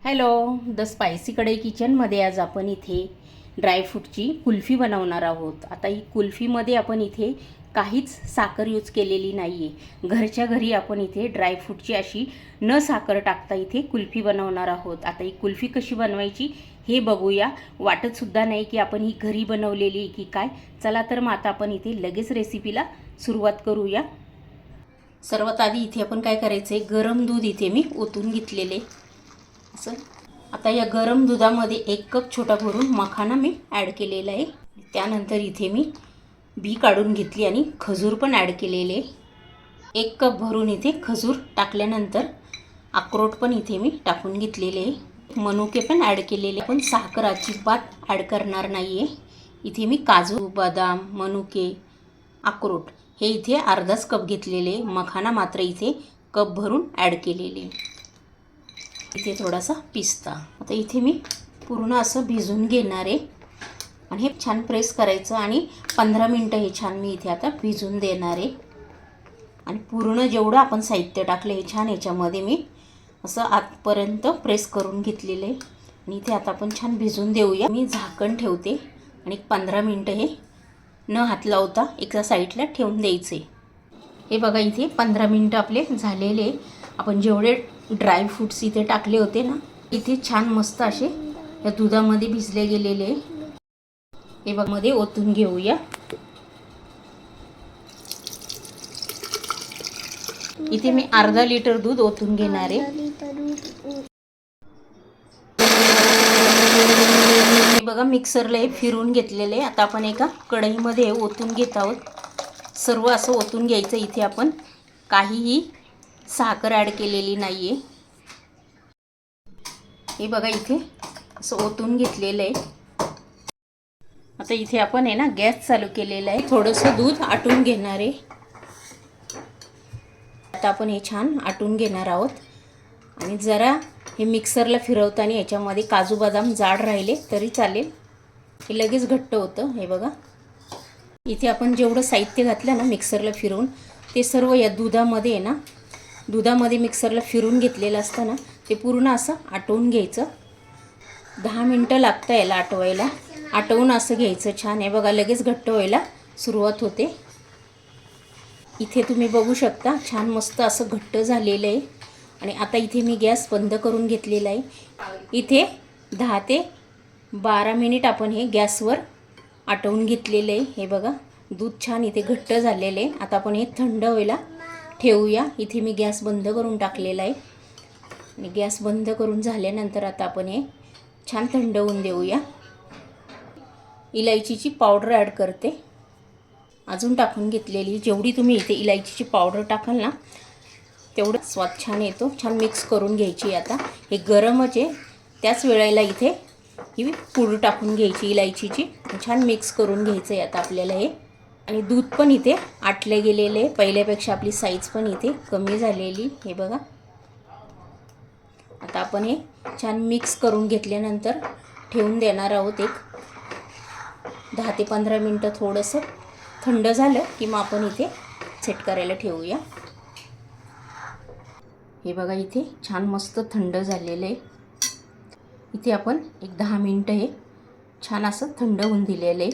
Hello, the spicy कढई किचनमध्ये आज आपण इथे ड्रायफ्रूटची कुल्फी बनवणार आहोत. आता ही कुल्फीमध्ये आपण इथे काहीच साखर यूज केलेली नाही आहे. घरच्या घरी आपण इथे ड्रायफ्रूटची अशी न साखर टाकता इथे कुल्फी बनवणार आहोत. आता ही कुल्फी कशी बनवायची हे बघूया. वाटतसुद्धा नाही की आपण ही घरी बनवलेली की काय. चला तर मग आता आपण इथे लगेच रेसिपीला सुरुवात करूया. सर्वात आधी इथे आपण काय करायचं आहे, गरम दूध इथे मी ओतून घेतलेले असं. आता या गरम दुधामध्ये 1 कप छोटा भरून मखाना मी ॲड केलेला आहे. त्यानंतर इथे मी बी काढून घेतली आणि खजूर पण ॲड केलेले. 1 कप भरून इथे खजूर टाकल्यानंतर अक्रोड पण इथे मी टाकून घेतलेले. मनुके पण ॲड केलेले. पण साखर अजिबात ॲड करणार नाही आहे. इथे मी काजू, बदाम, मनुके, अक्रोड हे इथे अर्धाच कप घेतलेले. मखाना मात्र इथे कप भरून ॲड केलेले. इथे थोडासा पिस्ता. आता इथे मी पूर्ण असं भिजून घेणार आहे आणि हे छान प्रेस करायचं आणि 15 मिनटं हे छान मी इथे आता भिजून देणार आहे. आणि पूर्ण जेवढं आपण साहित्य टाकलं हे छान याच्यामध्ये मी असं आतपर्यंत प्रेस करून घेतलेलं आहे. आणि इथे आता आपण छान भिजून देऊया. मी झाकण ठेवते आणि 15 मिनटं हे न हात लावता एका साईडला ठेवून द्यायचे. हे बघा इथे 15 मिनटं आपले झालेले. आपण जेवढे ड्रायफ्रूट्स इथे टाकले होते ना, इथे छान मस्त असे या दुधामध्ये भिजले गेलेले. हे बघा मध्ये ओतून घेऊया. इथे मी अर्धा लिटर दूध ओतून घेणार आहे. हे बघा मिक्सरला हे फिरून घेतलेले. आता आपण एका कढईमध्ये ओतून घेत आहोत. सर्व असं ओतून घ्यायचं. इथे आपण काहीही साखर ॲड केलेली नाही आहे. हे बघा इथे असं ओतून घेतलेलं आहे. आता इथे आपण आहे ना गॅस चालू केलेला आहे. थोडंसं दूध आटून घेणार आहे. आता आपण हे छान आटून घेणार आहोत. आणि जरा हे मिक्सरला फिरवताना याच्यामध्ये काजू बदाम जाड राहिले तरी चालेल, हे लगेच घट्ट होतं. हे बघा इथे आपण जेवढं साहित्य घातलं ना मिक्सरला फिरवून, ते सर्व या दुधामध्ये आहे ना, दुधामध्ये मिक्सरला फिरून घेतलेलं असतं ना, ते पूर्ण असं आटवून घ्यायचं. 10 मिनटं लागतं याला आटवायला. आटवून असं घ्यायचं छान. हे बघा लगेच घट्ट व्हायला सुरुवात होते. इथे तुम्ही बघू शकता छान मस्त असं घट्ट झालेलं आहे. आणि आता इथे मी गॅस बंद करून घेतलेला आहे. इथे 10 ते 12 मिनिट आपण हे गॅसवर आटवून घेतलेलं आहे. हे बघा दूध छान इथे घट्ट झालेलं आहे. आता आपण हे थंड व्हायला ठेवूया. इथे मी गॅस बंद करून टाकलेला आहे. आणि गॅस बंद करून झाल्यानंतर आता आपण हे छान थंड होऊन देऊया. इलायचीची पावडर ॲड करते. अजून टाकून घेतलेली. जेवढी तुम्ही इथे इलायचीची पावडर टाकाल ना तेवढं स्वाद छान येतो. छान मिक्स करून घ्यायची. आता हे गरमच आहे, त्याच वेळेला इथे ही पूड टाकून घ्यायची इलायचीची. छान मिक्स करून घ्यायचं आहे आता आपल्याला हे. आणि दूध पण इथे आटले गेलेले. पहिल्यापेक्षा आपली साईज पण इथे कमी झालेली. हे बघा आता आपण हे छान मिक्स करून घेतल्यानंतर ठेवून देणार आहोत एक 10 ते 15 मिनटं. थोडंसं थंड झालं की मग आपण इथे सेट करायला ठेवूया. हे बघा इथे छान मस्त थंड झालेलं आहे. इथे आपण एक 10 मिनटं हे छान असं थंड होऊन दिलेलं आहे.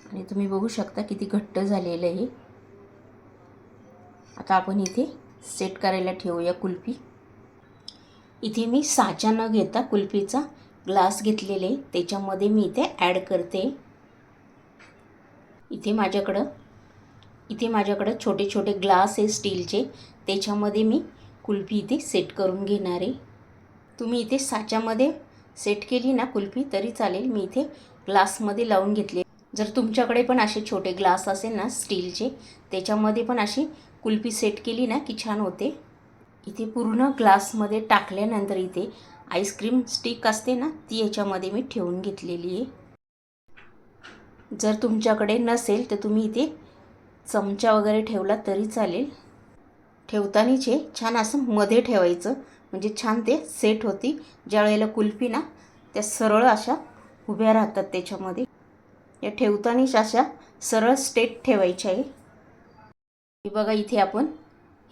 आणि तुम्ही बघू शकता किती घट्ट झालेलं आहे. आता आपण इथे सेट करायला ठेवूया कुल्फी. इथे मी साचा न घेता कुल्फीचा ग्लास घेतलेले, त्याच्यामध्ये मी इथे ॲड करते. इथे माझ्याकडं छोटे छोटे ग्लास आहे स्टीलचे, त्याच्यामध्ये मी कुल्फी इथे सेट करून घेणार आहे. तुम्ही इथे साच्यामध्ये सेट केली ना कुल्फी तरी चालेल. मी इथे ग्लासमध्ये लावून घेतले. जर तुमच्याकडे पण असे छोटे ग्लास असेल ना स्टीलचे, त्याच्यामध्ये पण अशी कुल्फी सेट केली ना की छान होते. इथे पूर्ण ग्लासमध्ये टाकल्यानंतर इथे आईस्क्रीम स्टिक असते ना, ती याच्यामध्ये मी ठेवून घेतलेली आहे. जर तुमच्याकडे नसेल तर तुम्ही इथे चमचा वगैरे ठेवला तरी चालेल. ठेवतानाच हे छान असं मध्ये ठेवायचं, म्हणजे छान ते सेट होती. ज्या वेळेला कुल्फी ना त्या सरळ अशा उभ्या राहतात त्याच्यामध्ये. या ठेवतानाच अशा सरळ स्ट्रेट ठेवायच्या आहे. हे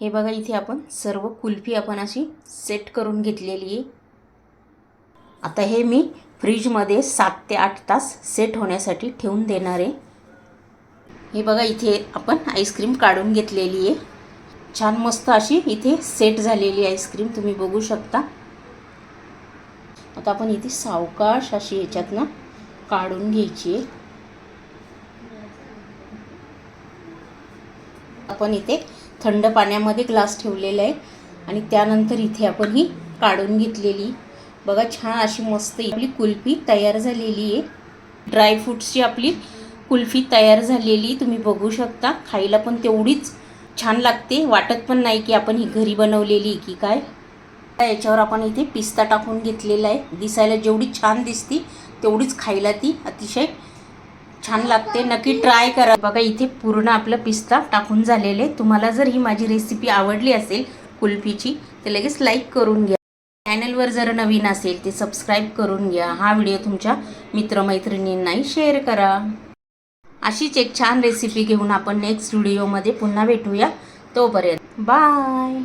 बघा इथे आपण सर्व कुल्फी आपण अशी सेट करून घेतलेली आहे. आता हे मी फ्रीजमध्ये 7 ते 8 तास सेट होण्यासाठी ठेवून देणार आहे. हे बघा, इथे आपण आईस्क्रीम काढून घेतलेली आहे. छान मस्त अशी इथे सेट झालेली आईस्क्रीम तुम्ही बघू शकता. आता आपण इथे सावकाश अशी याच्यातनं काढून घ्यायची आहे. आपण इथे थंड पाण्यामध्ये ग्लास ठेवलेला आहे आणि त्यानंतर इथे आपण ही काढून घेतलेली. बघा, छान अशी मस्त आपली कुल्फी तयार झालेली आहे. ड्रायफ्रूट्सची आपली कुल्फी तयार झालेली तुम्ही बघू शकता. खायला पण तेवढीच छान लागते. वाटत पण नाही की आपण ही घरी बनवलेली की काय. याच्यावर आपण इथे पिस्ता टाकून घेतलेला आहे. दिसायला जेवढी छान दिसती तेवढीच खायला ती अतिशय छान लागते. नक्की ट्राय करा. बघा, इथे पूर्ण आपलं पिस्ता टाकून झालेले. तुम्हाला जर ही माझी रेसिपी आवडली असेल कुल्फीची तर लगेच लाईक करून घ्या. चॅनलवर जर नवीन असेल ते सबस्क्राईब करून घ्या. हा व्हिडिओ तुमच्या मित्रमैत्रिणींनाही शेअर करा. अशीच एक छान रेसिपी घेऊन आपण नेक्स्ट व्हिडिओमध्ये पुन्हा भेटूया. तोपर्यंत बाय.